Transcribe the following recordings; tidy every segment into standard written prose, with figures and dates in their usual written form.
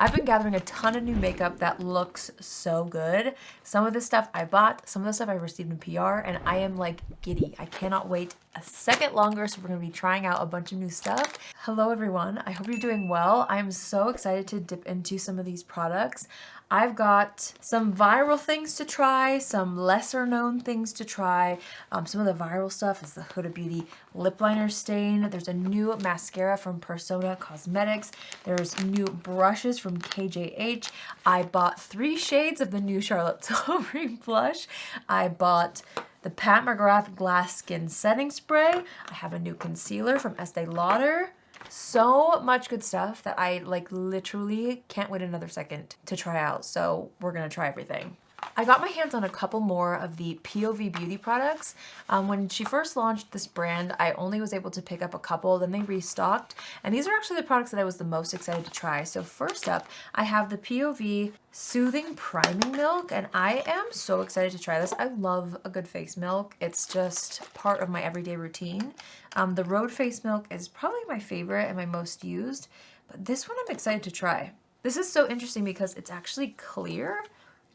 I've been gathering a ton of new makeup that looks so good. Some of this stuff I bought, some of the stuff I received in PR, and I am like giddy. I cannot wait a second longer, so we're gonna be trying out a bunch of new stuff. Hello everyone, I hope you're doing well. I'm so excited to dip into some of these products. I've got some viral things to try, some lesser known things to try. Some of the viral stuff is the Huda Beauty lip liner stain. There's a new mascara from Persona Cosmetics. There's new brushes from KJH. I bought 3 shades of the new Charlotte Tilbury blush. I bought the Pat McGrath Glass Skin Setting Spray. I have a new concealer from Estee Lauder. So much good stuff that I like literally can't wait another second to try out. So we're gonna try everything. I got my hands on a couple more of the POV Beauty products. When she first launched this brand, I only was able to pick up a couple, then they restocked. And these are actually the products that I was the most excited to try. So first up, I have the POV Soothing Priming Milk, and I am so excited to try this. I love a good face milk. It's just part of my everyday routine. The Rhode Face Milk is probably my favorite and my most used, but this one I'm excited to try. This is so interesting because it's actually clear.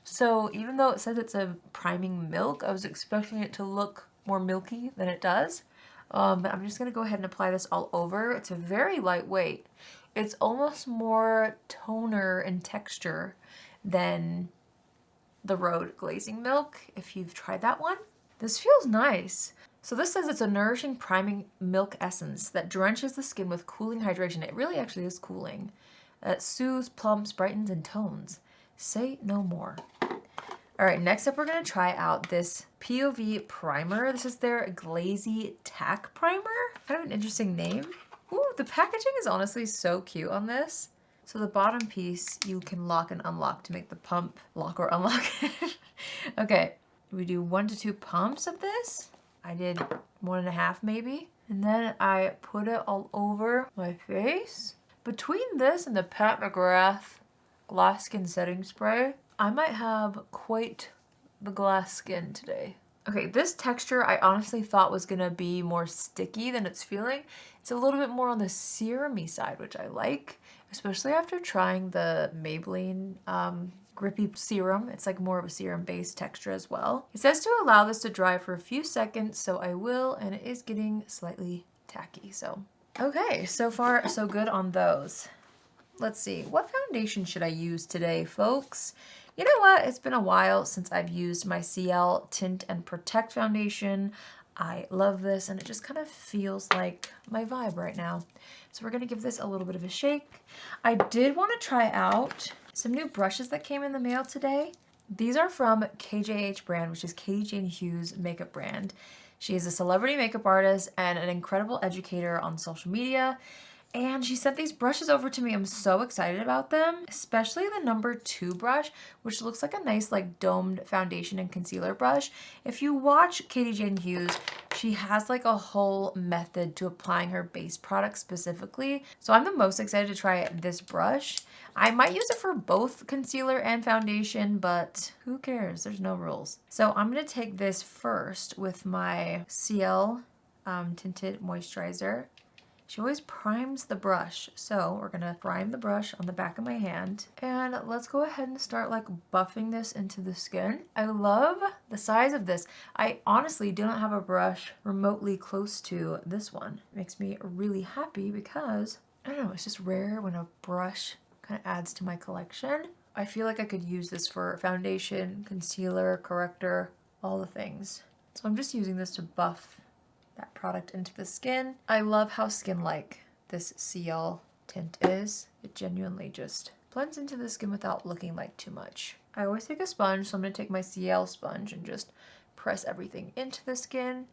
So even though it says it's a priming milk, I was expecting it to look more milky than it does. But I'm just going to go ahead and apply this all over. It's very lightweight. It's almost more toner in texture than the Rhode Glazing Milk, if you've tried that one. This feels nice. So this says it's a nourishing priming milk essence that drenches the skin with cooling hydration. It really actually is cooling. That soothes, plumps, brightens, and tones. Say no more. All right, next up we're gonna try out this POV primer. This is their Glaze Tack Primer. Kind of an interesting name. Ooh, the packaging is honestly so cute on this. So the bottom piece you can lock and unlock to make the pump lock or unlock. Okay, we do 1 to 2 pumps of this. I did 1.5 maybe. And then I put it all over my face. Between this and the Pat McGrath Glass Skin Setting Spray, I might have quite the glass skin today. Okay, this texture I honestly thought was gonna be more sticky than it's feeling. It's a little bit more on the serum-y side, which I like, especially after trying the Maybelline grippy serum. It's like more of a serum-based texture as well. It says to allow this to dry for a few seconds, so I will, and it is getting slightly tacky, so. Okay, so far so good on those. Let's see, what foundation should I use today, folks? You know what? It's been a while since I've used my CIELE Tint and Protect foundation. I love this, and it just kind of feels like my vibe right now. So we're gonna give this a little bit of a shake. I did want to try out some new brushes that came in the mail today. These are from KJH brand, which is Katie Jane Hughes' makeup brand. She is a celebrity makeup artist and an incredible educator on social media. And she sent these brushes over to me. I'm so excited about them, especially the number 2 brush, which looks like a nice like domed foundation and concealer brush. If you watch Katie Jane Hughes, she has like a whole method to applying her base product specifically. So I'm the most excited to try this brush. I might use it for both concealer and foundation, but who cares? There's no rules. So I'm gonna take this first with my CIELE Tinted Moisturizer. She always primes the brush, so we're gonna prime the brush on the back of my hand. And let's go ahead and start like buffing this into the skin. I love the size of this. I honestly do not have a brush remotely close to this one. It makes me really happy because, I don't know, it's just rare when a brush kind of adds to my collection. I feel like I could use this for foundation, concealer, corrector, all the things. So I'm just using this to buff that product into the skin. I love how skin-like this CIELE tint is. It genuinely just blends into the skin without looking like too much. I always take a sponge, so I'm gonna take my CIELE sponge and just press everything into the skin.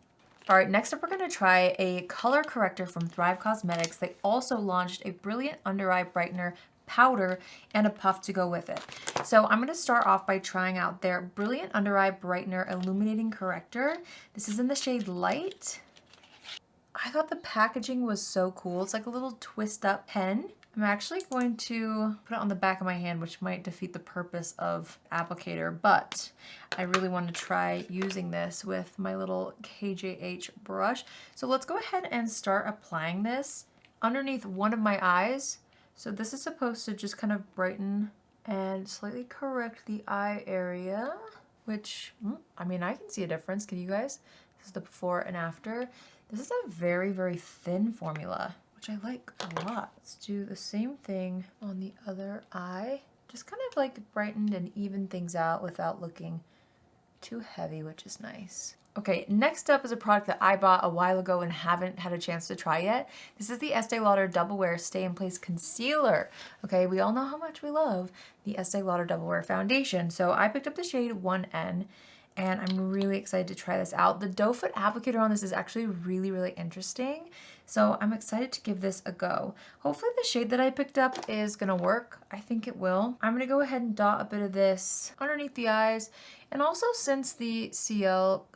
All right, next up we're gonna try a color corrector from Thrive Causemetics. They also launched a Brilliant Under Eye Brightener powder and a puff to go with it. So I'm going to start off by trying out their Brilliant Under Eye Brightener Illuminating Corrector. This is in the shade Light. I thought the packaging was so cool. It's like a little twist up pen. I'm actually going to put it on the back of my hand, which might defeat the purpose of applicator, but I really want to try using this with my little KJH brush. So let's go ahead and start applying this underneath one of my eyes So this is supposed to just kind of brighten and slightly correct the eye area, which, I mean, I can see a difference. Can you guys? This is the before and after. This is a very, very thin formula, which I like a lot. Let's do the same thing on the other eye. Just kind of like brightened and evened things out without looking too heavy, which is nice. Okay, next up is a product that I bought a while ago and haven't had a chance to try yet. This is the Estee Lauder Double Wear Stay in Place Concealer. Okay, we all know how much we love the Estee Lauder Double Wear Foundation. So I picked up the shade 1N and I'm really excited to try this out. The doe foot applicator on this is actually really, really interesting. So I'm excited to give this a go. Hopefully the shade that I picked up is gonna work. I think it will. I'm gonna go ahead and dot a bit of this underneath the eyes. And also, since the CIELE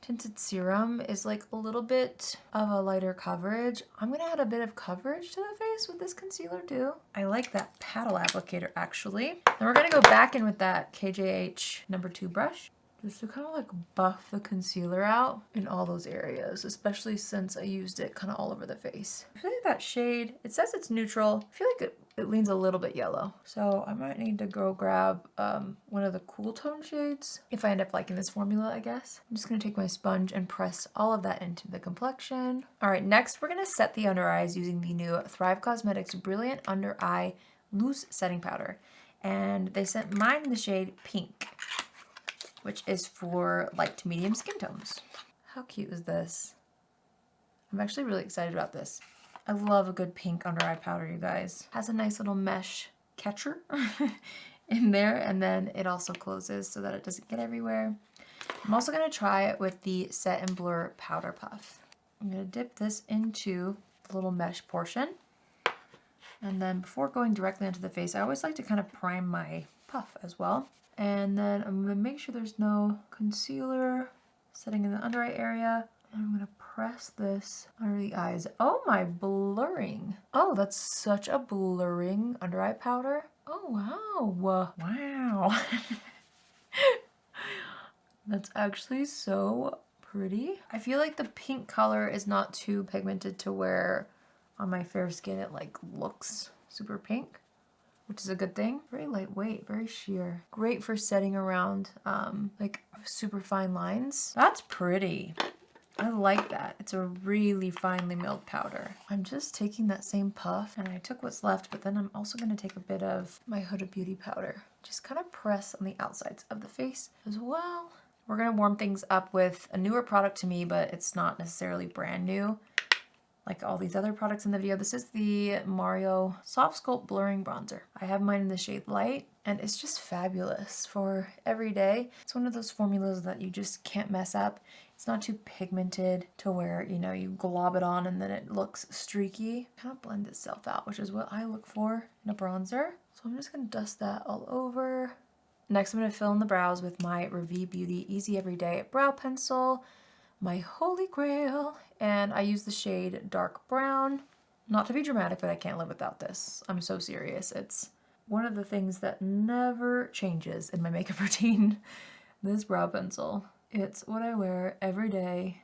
tinted serum is like a little bit of a lighter coverage, I'm gonna add a bit of coverage to the face with this concealer too. I like that paddle applicator actually. Then we're gonna go back in with that KJH #2 brush, just to kind of like buff the concealer out in all those areas, especially since I used it kind of all over the face. I feel like that shade, it says it's neutral. I feel like it leans a little bit yellow. So I might need to go grab one of the cool tone shades if I end up liking this formula, I guess. I'm just gonna take my sponge and press all of that into the complexion. All right, next we're gonna set the under eyes using the new Thrive Causemetics Brilliant Under Eye Loose Setting Powder. And they sent mine in the shade Pink, which is for light to medium skin tones. How cute is this? I'm actually really excited about this. I love a good pink under eye powder, you guys. Has a nice little mesh catcher in there, and then it also closes so that it doesn't get everywhere. I'm also gonna try it with the Set and Blur Powder Puff. I'm gonna dip this into the little mesh portion. And then before going directly onto the face, I always like to kind of prime my puff as well. And then I'm gonna make sure there's no concealer setting in the under eye area. And I'm gonna press this under the eyes. Oh, my blurring. Oh, that's such a blurring under eye powder. Oh, wow. Wow. That's actually so pretty. I feel like the pink color is not too pigmented to where on my fair skin it like looks super pink, which is a good thing. Very lightweight, very sheer. Great for setting around like super fine lines. That's pretty. I like that. It's a really finely milled powder. I'm just taking that same puff and I took what's left, but then I'm also gonna take a bit of my Huda Beauty powder. Just kind of press on the outsides of the face as well. We're gonna warm things up with a newer product to me, but it's not necessarily brand new like all these other products in the video. This is the Mario SoftSculpt Blurring Bronzer. I have mine in the shade Light, and it's just fabulous for every day. It's one of those formulas that you just can't mess up. It's not too pigmented to where, you know, you glob it on and then it looks streaky. Kind of blends itself out, which is what I look for in a bronzer. So I'm just gonna dust that all over. Next, I'm gonna fill in the brows with my RAVIE Beauty Easy Everyday Brow Pencil, my holy grail, and I use the shade Dark Brown. Not to be dramatic, but I can't live without this. I'm so serious. It's one of the things that never changes in my makeup routine. This brow pencil. It's what I wear every day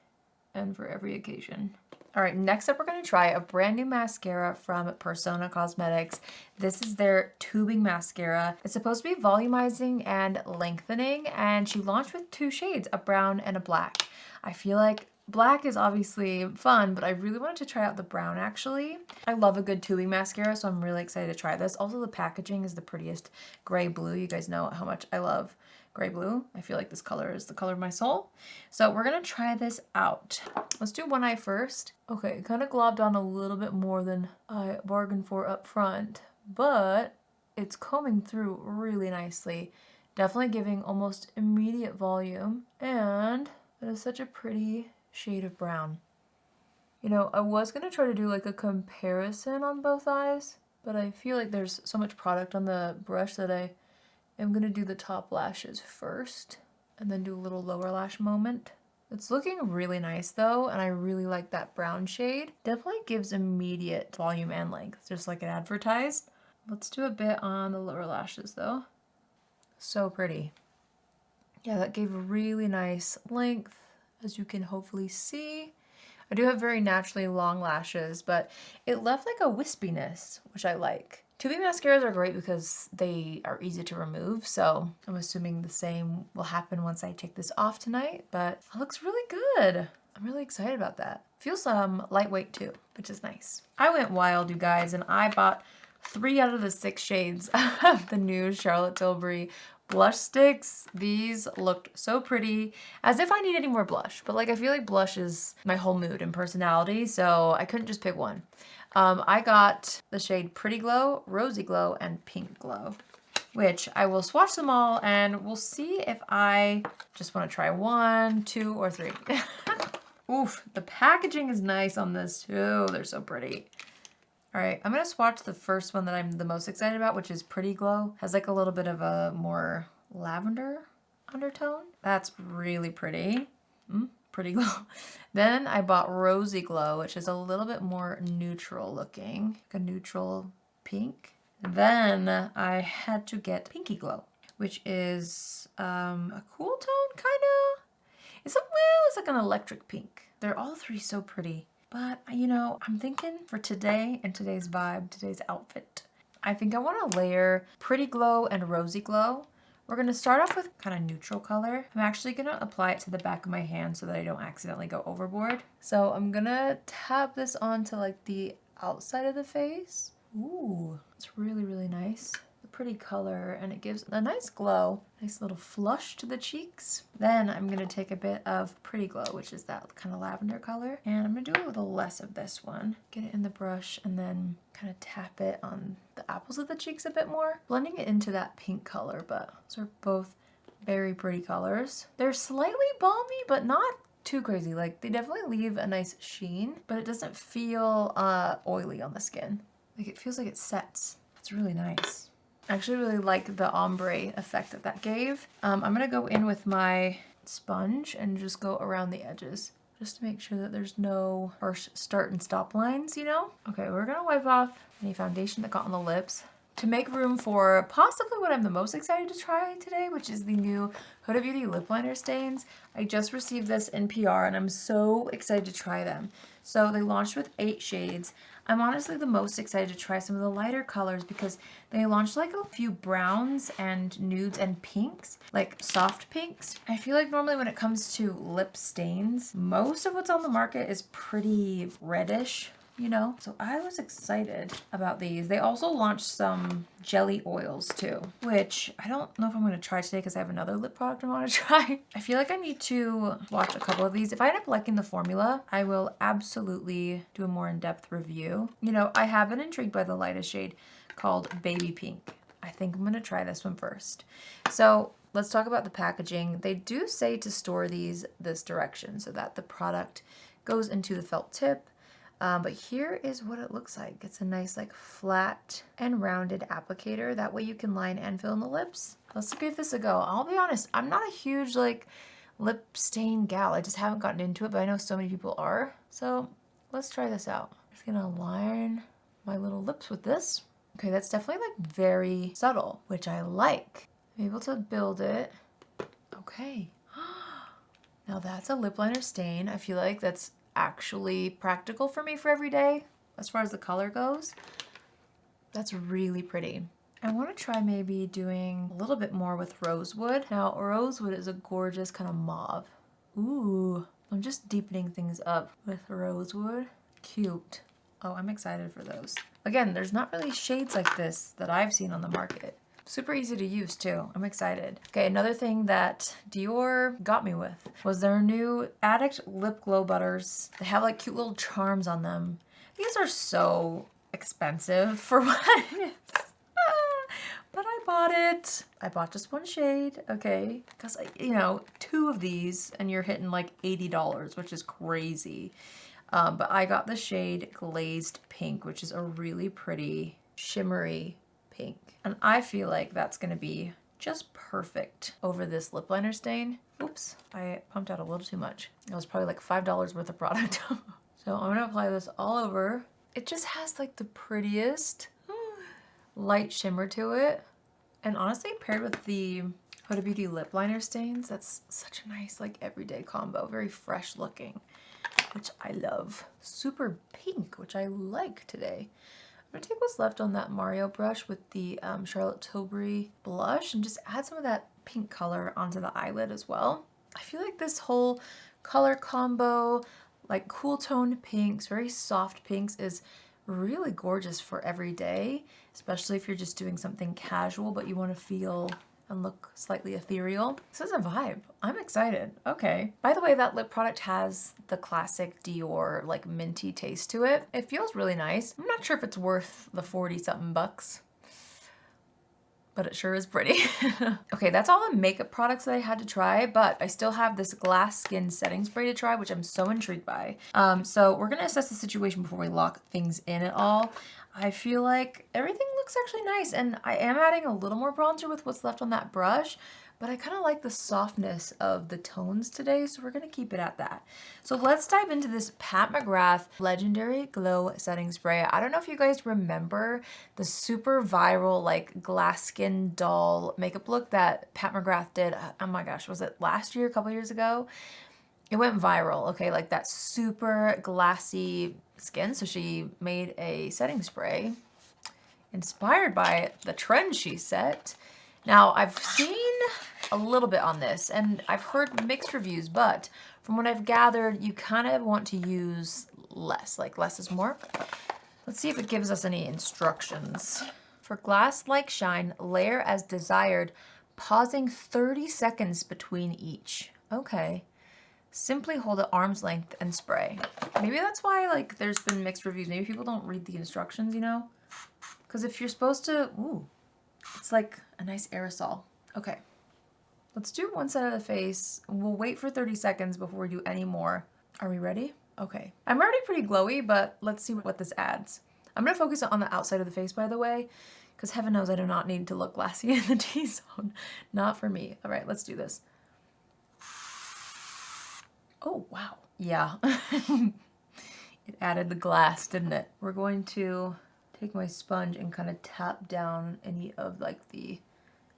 and for every occasion. All right, next up we're gonna try a brand new mascara from Persona Cosmetics. This is their tubing mascara. It's supposed to be volumizing and lengthening, and she launched with 2 shades, a brown and a black. I feel like black is obviously fun, but I really wanted to try out the brown actually. I love a good tubing mascara, so I'm really excited to try this. Also, the packaging is the prettiest gray blue. You guys know how much I love gray blue. I feel like this color is the color of my soul. So we're gonna try this out. Let's do one eye first. Okay, it kind of globbed on a little bit more than I bargained for up front, but it's combing through really nicely. Definitely giving almost immediate volume, and it is such a pretty shade of brown. You know, I was gonna try to do like a comparison on both eyes, but I feel like there's so much product on the brush that I am gonna do the top lashes first and then do a little lower lash moment. It's looking really nice though, and I really like that brown shade. Definitely gives immediate volume and length, just like it advertised. Let's do a bit on the lower lashes though. So pretty. Yeah, that gave really nice length, as you can hopefully see. I do have very naturally long lashes, but it left like a wispiness, which I like. 2B mascaras are great because they are easy to remove, so I'm assuming the same will happen once I take this off tonight, but it looks really good. I'm really excited about that. Feels lightweight too, which is nice. I went wild, you guys, and I bought 3 out of the 6 shades of the new Charlotte Tilbury blush sticks. These looked so pretty, as if I need any more blush, but like I feel like blush is my whole mood and personality, so I couldn't just pick one. I got the shade Pretty Glow, Rosy Glow, and Pink Glow, which I will swatch them all and we'll see if I just want to try 1, 2, or 3. Oof, the packaging is nice on this too. They're so pretty. All right, I'm gonna swatch the first one that I'm the most excited about, which is Pretty Glow. Has like a little bit of a more lavender undertone. That's really pretty. Pretty Glow. Then I bought Rosy Glow, which is a little bit more neutral looking, like a neutral pink. Then I had to get Pinky Glow, which is a cool tone, kinda. It's like an electric pink. They're all 3 so pretty. But, you know, I'm thinking for today and today's vibe, today's outfit, I think I want to layer Pretty Glow and Rosy Glow. We're going to start off with kind of neutral color. I'm actually going to apply it to the back of my hand so that I don't accidentally go overboard. So I'm going to tap this onto like the outside of the face. Ooh, it's really, really nice. Pretty color, and it gives a nice glow, nice little flush to the cheeks. Then I'm gonna take a bit of Pretty Glow, which is that kind of lavender color, and I'm gonna do a little less of this one. Get it in the brush and then kind of tap it on the apples of the cheeks a bit more, blending it into that pink color, but those are both very pretty colors. They're slightly balmy, but not too crazy. Like, they definitely leave a nice sheen, but it doesn't feel oily on the skin. Like, it feels like it sets. It's really nice. I actually really like the ombre effect that gave. I'm gonna go in with my sponge and just go around the edges just to make sure that there's no harsh start and stop lines, you know? Okay, we're gonna wipe off any foundation that got on the lips to make room for possibly what I'm the most excited to try today, which is the new Huda Beauty lip liner stains. I just received this in PR and I'm so excited to try them. So they launched with 8 shades. I'm honestly the most excited to try some of the lighter colors because they launched like a few browns and nudes and pinks, like soft pinks. I feel like normally when it comes to lip stains, most of what's on the market is pretty reddish, you know? So I was excited about these. They also launched some jelly oils too, which I don't know if I'm gonna try today because I have another lip product I wanna try. I feel like I need to watch a couple of these. If I end up liking the formula, I will absolutely do a more in-depth review. You know, I have been intrigued by the lightest shade called Baby Pink. I think I'm gonna try this one first. So let's talk about the packaging. They do say to store these this direction so that the product goes into the felt tip. But here is what it looks like. It's a nice like flat and rounded applicator. That way you can line and fill in the lips. Let's give this a go. I'll be honest, I'm not a huge like lip stain gal. I just haven't gotten into it, but I know so many people are. So let's try this out. I'm just gonna line my little lips with this. Okay, that's definitely like very subtle, which I like. I'm able to build it. Okay. Now that's a lip liner stain. I feel like that's actually practical for me for every day as far as the color goes. That's really pretty. I want to try maybe doing a little bit more with Rosewood. Now Rosewood is a gorgeous kind of mauve. Ooh, I'm just deepening things up with Rosewood. Cute. Oh, I'm excited for those. Again, there's not really shades like this that I've seen on the market. Super easy to use too. I'm excited. Okay, another thing that DIOR got me with was their new Addict Lip Glow Butters. They have like cute little charms on them. These are so expensive for what it is. But I bought it. I bought just 1 shade, okay? Because, you know, 2 of these and you're hitting like $80, which is crazy. But I got the shade Glazed Pink, which is a really pretty shimmery pink. And I feel like that's gonna be just perfect over this lip liner stain. Oops, I pumped out a little too much. It was probably like $5 worth of product. So I'm gonna apply this all over. It just has like the prettiest light shimmer to it. And honestly, paired with the Huda Beauty lip liner stains, that's such a nice like everyday combo, very fresh looking. which I love. Super pink, which I like today. I'm gonna take what's left on that Mario brush with the Charlotte Tilbury blush and just add some of that pink color onto the eyelid as well. I feel like this whole color combo, like cool toned pinks, very soft pinks, is really gorgeous for every day, especially if you're just doing something casual but you want to feel and look slightly ethereal. This is a vibe. I'm excited. Okay. By the way, that lip product has the classic Dior like minty taste to it. It feels really nice. I'm not sure if it's worth the 40-something bucks, but it sure is pretty. Okay, that's all the makeup products that I had to try, but I still have this glass skin setting spray to try, which I'm so intrigued by. So we're gonna assess the situation before we lock things in at all. I feel like everything looks actually nice, and I am adding a little more bronzer with what's left on that brush, but I kind of like the softness of the tones today, so we're gonna keep it at that. So let's dive into this Pat McGrath Legendary Glow Setting Spray. I don't know if you guys remember the super viral like glass skin doll makeup look that Pat McGrath did. Oh my gosh, was it last year, a couple years ago? It went viral, okay, like that super glassy skin. So she made a setting spray inspired by the trend she set. Now, I've seen a little bit on this and I've heard mixed reviews, but from what I've gathered, you kind of want to use less, like less is more. Let's see if it gives us any instructions. For glass-like shine, layer as desired, pausing 30 seconds between each. Okay. Simply hold at arm's length and spray. Maybe that's why like there's been mixed reviews. Maybe people don't read the instructions, you know? Because if you're supposed to, ooh, it's like a nice aerosol. Okay, let's do one side of the face. We'll wait for 30 seconds before we do any more. Are we ready? Okay. I'm already pretty glowy, but let's see what this adds. I'm gonna focus on the outside of the face, by the way, because heaven knows I do not need to look glassy in the T-zone. Not for me. All right, let's do this. Oh, wow. Yeah. It added the glass, didn't it? We're going to take my sponge and kind of tap down any of like the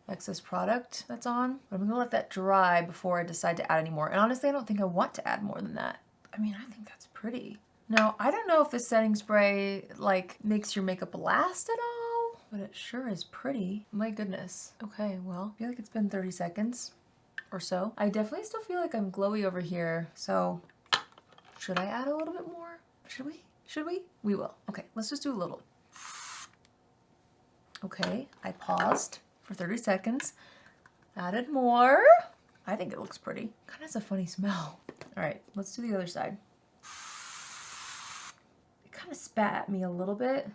excess product that's on. But I'm gonna let that dry before I decide to add any more. And honestly, I don't think I want to add more than that. I mean, I think that's pretty. Now, I don't know if this setting spray like makes your makeup last at all, but it sure is pretty. My goodness. Okay, well, I feel like it's been 30 seconds. Or so. I definitely still feel like I'm glowy over here, so should I add a little bit more? Should we? Should we? We will. Okay, let's just do a little. Okay, I paused for 30 seconds, added more. I think it looks pretty. Kind of has a funny smell. All right, let's do the other side. It kind of spat at me a little bit,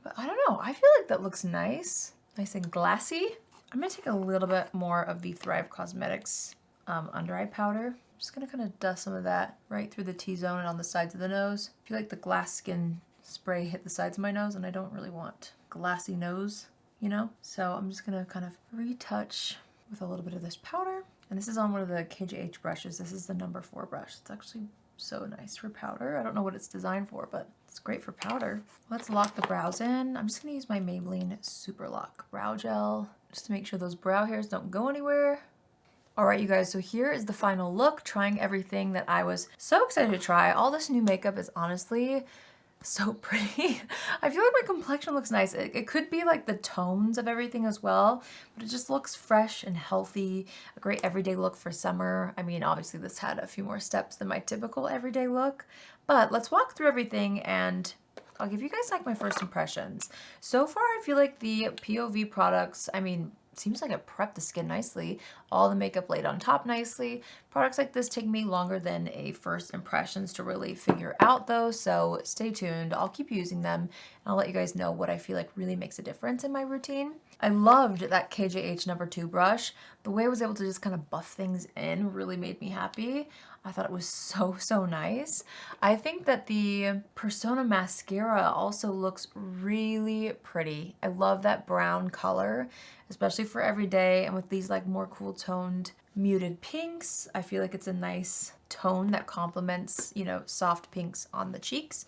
but I don't know. I feel like that looks nice. Nice and glassy. I'm gonna take a little bit more of the Thrive Causemetics under eye powder. I'm just gonna kind of dust some of that right through the T-zone and on the sides of the nose. I feel like the glass skin spray hit the sides of my nose and I don't really want glassy nose, you know? So I'm just gonna kind of retouch with a little bit of this powder. And this is on one of the KJH brushes. This is the number 4 brush. It's actually so nice for powder. I don't know what it's designed for, but it's great for powder. Let's lock the brows in. I'm just gonna use my Maybelline Super Lock Brow Gel just to make sure those brow hairs don't go anywhere. All right, you guys, so here is the final look, trying everything that I was so excited to try. All this new makeup is honestly so pretty. I feel like my complexion looks nice. It could be like the tones of everything as well, but it just looks fresh and healthy. A great everyday look for summer. I mean, obviously this had a few more steps than my typical everyday look, but let's walk through everything and I'll give you guys like my first impressions. So far, I feel like the POV products, I mean, seems like it prepped the skin nicely. All the makeup laid on top nicely. Products like this take me longer than a first impressions to really figure out though, so stay tuned. I'll keep using them and I'll let you guys know what I feel like really makes a difference in my routine. I loved that KJH number 2 brush. The way I was able to just kind of buff things in really made me happy. I thought it was so nice. I think that the Persona mascara also looks really pretty. I love that brown color, especially for every day, and with these like more cool toned muted pinks, I feel like it's a nice tone that complements, you know, soft pinks on the cheeks.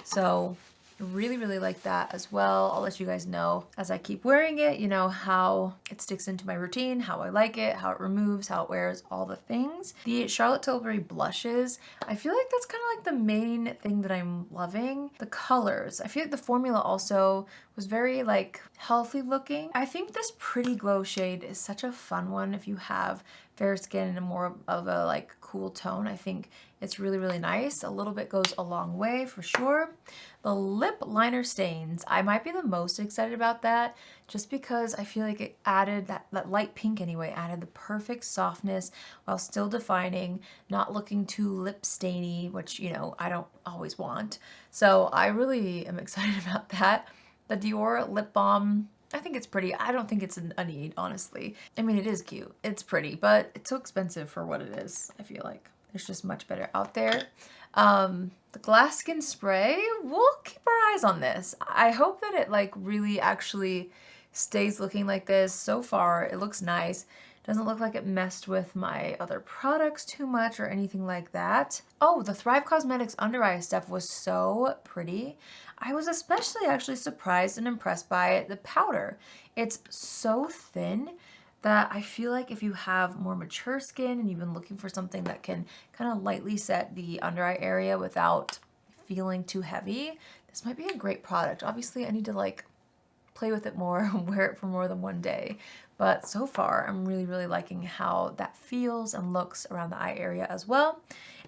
So Really, really like that as well. I'll let you guys know as I keep wearing it, you know, how it sticks into my routine, how I like it, how it removes, how it wears, all the things. The Charlotte Tilbury blushes, I feel like that's kind of like the main thing that I'm loving. The colors, I feel like the formula also was very like healthy looking. I think this Pretty Glow shade is such a fun one if you have fair skin and more of a like cool tone. I think it's really, really nice. A little bit goes a long way for sure. The lip liner stains, I might be the most excited about that just because I feel like it added that light pink anyway, added the perfect softness while still defining, not looking too lip stainy, which, you know, I don't always want. So I really am excited about that. The Dior lip balm, I think it's pretty. I don't think it's a need, honestly. I mean, it is cute. It's pretty, but it's so expensive for what it is, I feel like. There's just much better out there. The Glass Skin Spray, we'll keep our eyes on this. I hope that it like really actually stays looking like this. So far, it looks nice. Doesn't look like it messed with my other products too much or anything like that. Oh, the Thrive Causemetics under eye stuff was so pretty. I was especially actually surprised and impressed by the powder. It's so thin that I feel like if you have more mature skin and you've been looking for something that can kind of lightly set the under eye area without feeling too heavy, this might be a great product. Obviously, I need to like play with it more and wear it for more than one day. But so far, I'm really, really liking how that feels and looks around the eye area as well.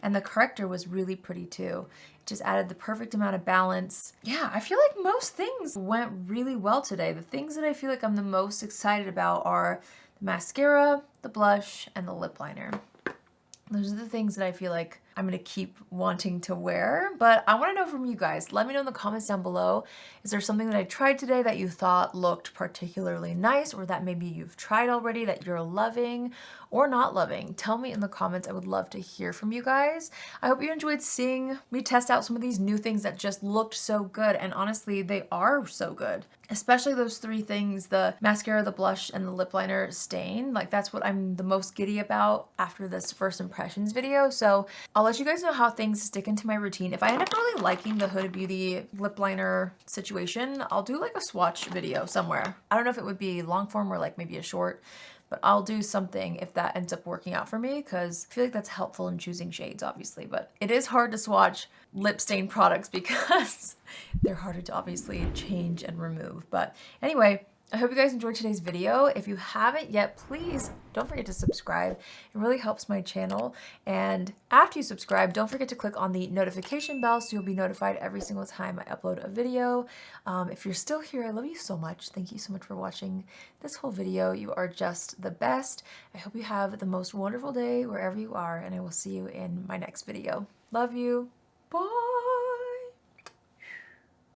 And the corrector was really pretty too. It just added the perfect amount of balance. Yeah, I feel like most things went really well today. The things that I feel like I'm the most excited about are the mascara, the blush, and the lip liner. Those are the things that I feel like I'm gonna keep wanting to wear, but I wanna know from you guys. Let me know in the comments down below. Is there something that I tried today that you thought looked particularly nice, or that maybe you've tried already that you're loving or not loving? Tell me in the comments. I would love to hear from you guys. I hope you enjoyed seeing me test out some of these new things that just looked so good, and honestly, they are so good. Especially those three things, the mascara, the blush, and the lip liner stain. Like that's what I'm the most giddy about after this first impressions video. So I'll let you guys know how things stick into my routine. If I end up really liking the Huda Beauty lip liner situation, I'll do like a swatch video somewhere. I don't know if it would be long form or like maybe a short, but I'll do something if that ends up working out for me because I feel like that's helpful in choosing shades, obviously. But it is hard to swatch lip stain products because they're harder to obviously change and remove. But anyway, I hope you guys enjoyed today's video. If you haven't yet, please don't forget to subscribe. It really helps my channel. And after you subscribe, don't forget to click on the notification bell so you'll be notified every single time I upload a video. If you're still here, I love you so much. Thank you so much for watching this whole video. You are just the best. I hope you have the most wonderful day wherever you are, and I will see you in my next video. Love you. Bye.